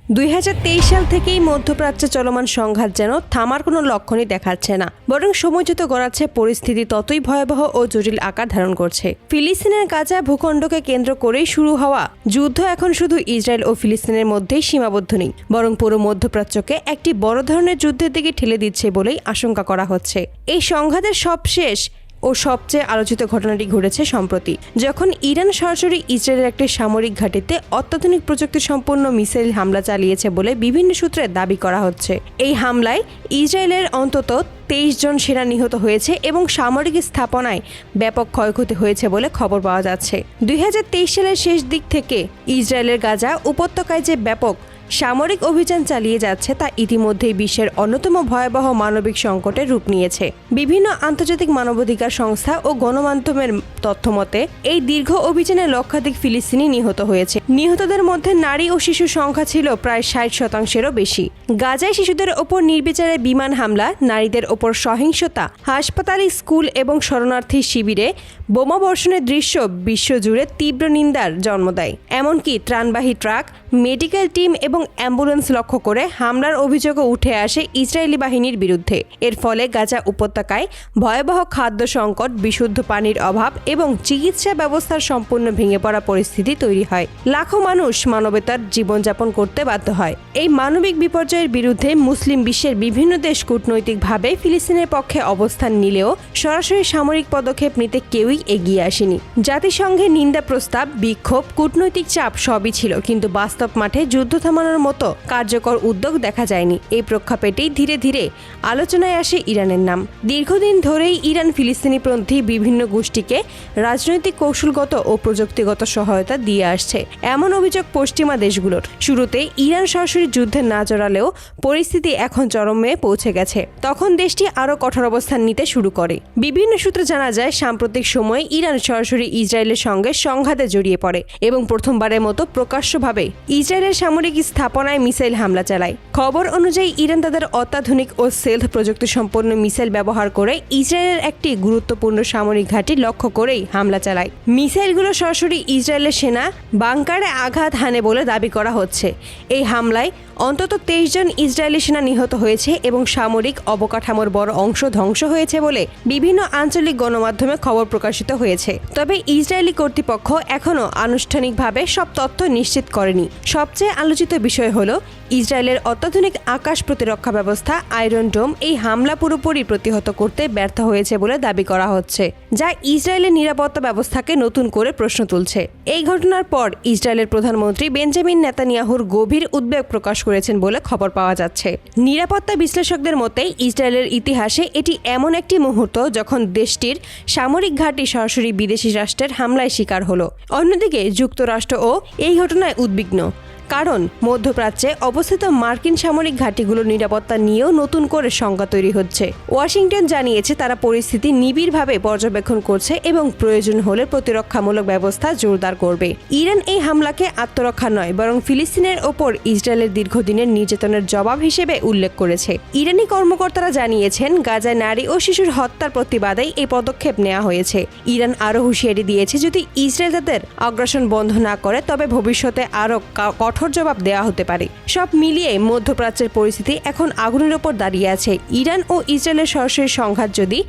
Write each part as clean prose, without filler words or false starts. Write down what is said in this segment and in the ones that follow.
2023 সাল থেকেই মধ্যপ্রাচ্যে চলমান সংঘাত যেন থামার কোনো লক্ষণই দেখাচ্ছে না, বরং সময় যত গড়াচ্ছে পরিস্থিতি ততই ভয়াবহ ও জটিল আকার ধারণ করছে। ফিলিস্তিনের গাজা ভূখণ্ডকে কেন্দ্র করেই শুরু হওয়া যুদ্ধ এখন শুধু ইসরায়েল ও ফিলিস্তিনের মধ্যেই সীমাবদ্ধ নেই, বরং পুরো মধ্যপ্রাচ্যকে একটি বড় ধরনের যুদ্ধের দিকে ঠেলে দিচ্ছে বলেই আশঙ্কা করা হচ্ছে। এই সংঘাতের সবশেষ ও সবচেয়ে আলোচিত ঘটনাটি ঘটেছে সম্প্রতি, যখন ইরান সরাসরি ইসরায়েলের একটি সামরিক ঘাঁটিতে অত্যাধুনিক প্রযুক্তি সম্পন্ন মিসাইল হামলা চালিয়েছে বলে বিভিন্ন সূত্রে দাবি করা হচ্ছে। এই হামলায় ইসরায়েলের অন্তত 23 জন সেনা নিহত হয়েছে এবং সামরিক স্থাপনায় ব্যাপক ক্ষয়ক্ষতি হয়েছে বলে খবর পাওয়া যাচ্ছে। 2023 সালের শেষ দিক থেকে ইসরায়েলের গাজা উপত্যকায় যে ব্যাপক সামরিক অভিযান চালিয়ে যাচ্ছে তা ইতিমধ্যেই বিশ্বের অন্যতম ভয়াবহ মানবিক সংকটের রূপ নিয়েছে। বিভিন্ন আন্তর্জাতিক মানবাধিকার সংস্থা ও গণমাধ্যমের তথ্যমতে এই দীর্ঘ অভিযানে লক্ষাধিক ফিলিস্তিনি নিহত হয়েছে। নিহতদের মধ্যে নারী ও শিশু সংখ্যা ছিল প্রায় 60%-এরও বেশি। গাজায় শিশুদের ওপর নির্বিচারে বিমান হামলা, নারীদের ওপর সহিংসতা, হাসপাতাল, স্কুল এবং শরণার্থী শিবিরে বোমা বর্ষণের দৃশ্য বিশ্বজুড়ে তীব্র নিন্দার জন্ম দেয়। এমনকি ত্রাণবাহী ট্রাক, মেডিকেল টিম এবং অ্যাম্বুলেন্স লক্ষ্য করে হামলার অভিযোগও উঠে আসে ইসরায়েলি বাহিনীর বিরুদ্ধে। এর ফলে গাজা উপত্যকায় ভয়াবহ খাদ্য সংকট, বিশুদ্ধ পানির অভাব এবং চিকিৎসা ব্যবস্থার সম্পূর্ণ ভেঙে পড়া পরিস্থিতি তৈরি হয়। লাখো মানুষ মানবতার জীবনযাপন করতে বাধ্য হয়। এই মানবিক বিপর্যয়ের বিরুদ্ধে মুসলিম বিশ্বের বিভিন্ন দেশ কূটনৈতিকভাবে ফিলিস্তিনের পক্ষে অবস্থান নিলেও সরাসরি সামরিক পদক্ষেপ নিতে কেউই এগিয়ে আসেনি। জাতিসংঘের নিন্দা প্রস্তাব, বিক্ষোভ, কূটনৈতিক চাপ সবই ছিল, কিন্তু বাস্তব মাঠে যুদ্ধ থামানোর মতো কার্যকর উদ্যোগ দেখা যায়নি। এই প্রেক্ষাপটেই ধীরে ধীরে আলোচনায় আসে ইরানের নাম। দীর্ঘদিন ধরেই ইরান ফিলিস্তিনিপন্থী বিভিন্ন গোষ্ঠীকে রাজনৈতিক, কৌশলগত ও প্রযুক্তিগত সহায়তা দিয়ে আসছে, এমন অভিযোগ পশ্চিমা দেশগুলোর। শুরুতে ইরান সরাসরি যুদ্ধে না জড়ালেও পরিস্থিতি এখন চরমে পৌঁছে গেছে। তখন দেশটি আরও কঠোর অবস্থান নিতে শুরু করে। বিভিন্ন সূত্রে জানা যায়, সাম্প্রতিক সময়ে ইরান সরাসরি ইসরায়েলের সঙ্গে সংঘাতে জড়িয়ে পড়ে এবং প্রথমবারের মতো প্রকাশ্যভাবে ইসরায়েলের সামরিক স্থাপনায় মিসাইল হামলা চালায়। খবর অনুযায়ী ইরান তাদের অত্যাধুনিক ও সেলফ প্রযুক্তি সম্পন্ন মিসাইল ব্যবহার করে ইসরায়েলের একটি গুরুত্বপূর্ণ সামরিক ঘাঁটি লক্ষ্য করেই হামলা চালায়। মিসাইলগুলো সরাসরি ইসরায়েলের সেনা বাংকারে আঘাত হানে বলে দাবি করা হচ্ছে। এই হামলায় অন্তত 23 জন ইসরায়েলি সেনা নিহত হয়েছে এবং সামরিক অবকাঠামোর বড় অংশ ধ্বংস হয়েছে বলে বিভিন্ন আঞ্চলিক গণমাধ্যমে খবর প্রকাশিত হয়েছে। তবে ইসরায়েলি কর্তৃপক্ষ এখনও আনুষ্ঠানিকভাবে সব তথ্য নিশ্চিত করেনি। সবচেয়ে আলোচিত বিষয় হলো ইসরায়েলের অত্যাধুনিক আকাশ প্রতিরক্ষা ব্যবস্থা আয়রন ডোম এই হামলা পুরোপুরি প্রতিহত করতে ব্যর্থ হয়েছে বলে দাবি করা হচ্ছে, যা ইসরায়েলের নিরাপত্তা ব্যবস্থাকে নতুন করে প্রশ্ন তুলছে। এই ঘটনার পর ইসরায়েলের প্রধানমন্ত্রী বেঞ্জামিন নেতানিয়াহুর গভীর উদ্বেগ প্রকাশ করেছেন বলে খবর পাওয়া যাচ্ছে। নিরাপত্তা বিশ্লেষকদের মতে ইসরায়েলের ইতিহাসে এটি এমন একটি মুহূর্ত যখন দেশটির সামরিক ঘাঁটি সরাসরি বিদেশি রাষ্ট্রের হামলায় শিকার হলো। অন্যদিকে যুক্তরাষ্ট্রও এই ঘটনায় উদ্বিগ্ন, কারণ মধ্যপ্রাচ্যে অবস্থিত মার্কিন সামরিক ঘাঁটিগুলোর নিরাপত্তা নিয়েও নতুন করে শঙ্কা তৈরি হচ্ছে। ওয়াশিংটন জানিয়েছে তারা পরিস্থিতি নিবিড়ভাবে পর্যবেক্ষণ করছে এবং প্রয়োজন হলে প্রতিরক্ষামূলক ব্যবস্থা জোরদার করবে। ইরান এই হামলাকে আত্মরক্ষা নয়, বরং ফিলিস্তিনের ওপর ইসরায়েলের দীর্ঘদিনের নির্যাতনের জবাব হিসেবে উল্লেখ করেছে। ইরানি কর্মকর্তারা জানিয়েছেন, গাজায় নারী ও শিশুর হত্যার প্রতিবাদেই এই পদক্ষেপ নেওয়া হয়েছে। ইরান আরও হুঁশিয়ারি দিয়েছে, যদি ইসরায়েল তাদের আগ্রাসন বন্ধ না করে তবে ভবিষ্যতে আরও কঠোর জবাব দেওয়া হতে পারে। সব মিলিয়ে মধ্যপ্রাচ্যের পরিস্থিতি এখন আগুনের ওপর দাঁড়িয়ে আছে। ইরান ও ইসরায়েলের সরাসরি সংঘাত যদি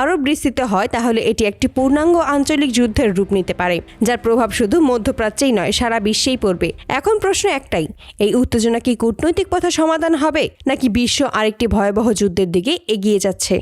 আরও বিস্তৃত হয় তাহলে এটি একটি পূর্ণাঙ্গ আঞ্চলিক যুদ্ধের রূপ নিতে পারে, যার প্রভাব শুধু মধ্যপ্রাচ্যেই নয়, সারা বিশ্বেই পড়বে। এখন প্রশ্ন একটাই, এই উত্তেজনা কি কূটনৈতিক পথে সমাধান হবে নাকি বিশ্ব আরেকটি ভয়াবহ যুদ্ধের দিকে এগিয়ে যাচ্ছে?